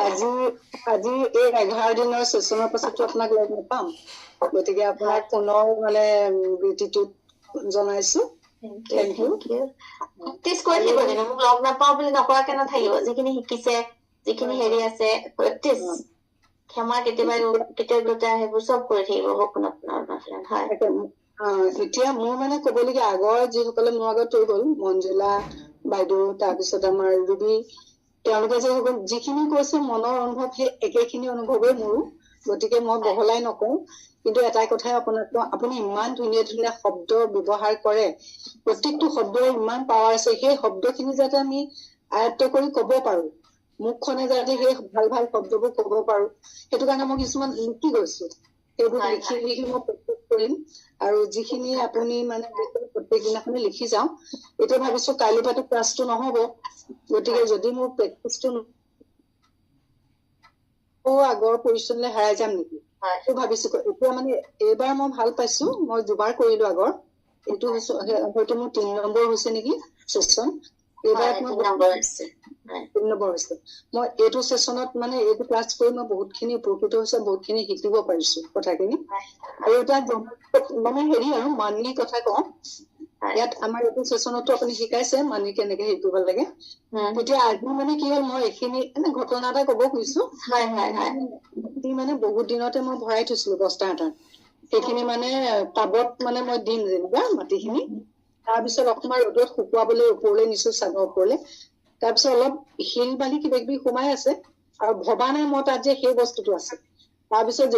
আজি আজি এই 11 দিনৰ সেশনৰ পাছতো আপোনাক লগ নাপাম, গতিকে আপোনাক পুনৰ মানে গ্ৰেটিটিউড জনাইছো। থেংক ইউ প্ৰেক্টিচ কৰি থাকিব লাগিব, মোক লগ নাপাওঁ বুলি নকৰাকে নাথাকিব। যিখিনি শিকিছে, যিখিনি হেৰি আছে, প্ৰেক্টিচ ক্ষমা কৃতজ্ঞতা সেইবোৰ চব কৰি থাকিব সপোনত। হয় এতিয়া মোৰ মানে কবলগীয়া আগৰ যিসকলে মোৰ আগত হৈ গ'ল, মঞ্জুলা বাইদেউ, তাৰপিছত আমাৰ ৰুবি, তেওঁলোকে যিখিনি কৈছে মনৰ অনুভৱ সেই একেখিনি অনুভৱেই মোৰো, গতিকে মই বহলাই নকওঁ। কিন্তু এটাই কথাই আপোনাক কওঁ, আপুনি ইমান ধুনীয়া ধুনীয়া শব্দ ব্যৱহাৰ কৰে, প্ৰত্যেকটো শব্দৰ ইমান পাৱাৰ আছে, সেই শব্দখিনি যাতে আমি আয়ত্ত কৰি কব পাৰো, মুখখনে যাতে সেই ভাল ভাল শব্দবোৰ কব পাৰো, সেইটো কাৰণে মই কিছুমান লিখি গৈছো। সেইবোৰ লিখি লিখি মই প্ৰেক্টিচ কৰিম। আৰু যিখিনি আপুনি মানে প্ৰত্যেক দিনাখনে লিখি যাওঁ। এতিয়া ভাবিছো কাইলৈৰ পৰাতো ক্লাছটো নহব, গতিকে যদি মোৰ প্ৰেক্টিচটো আগৰ পৰিশ্ৰমলৈ হেৰাই যাম নেকি, সেইটো ভাবিছো। এতিয়া মানে এইবাৰ মই ভাল পাইছো, মই দুবাৰ কৰিলো আগৰ, এইটো হয়তো মোৰ 3 নম্বৰ হৈছে নেকি সেশন। এইবাৰ 3 নম্বৰ হৈছে। মই এইটো সেশনত মানে এইটো ক্লাছ কৰি মই বহুতখিনি উপকৃত হৈছে, বহুতখিনি শিকিব পাৰিছো কথাখিনি। আৰু এটা মানে হেৰি আৰু মানিৰ কথা কওঁ, ইয়াত আমাৰ এইটো সেশনতো আপুনি শিকাইছে মানি কেনেকে হেৰি কৰিব লাগে। তেতিয়া আজি মানে কি হ'ল, মই এইখিনি ঘটনা এটা কব খুজিছো। মানে বহুত দিনতে মই ভৰাই থৈছিলো বস্তা এটাত, সেইখিনি মানে টাবত মানে মই দিম যেনিবা মাটিখিনি, তাৰপিছত অকমান ৰ'দত শুকুৱাবলৈ ওপৰলৈ নিছো, চাদৰ ওপৰলৈ। তাৰপিছত অলপ শিল বালি কিবা কিবি সোমাই আছে, আৰু ভবা নাই মই তাত যে সেই বস্তুটো আছে। তাৰপিছত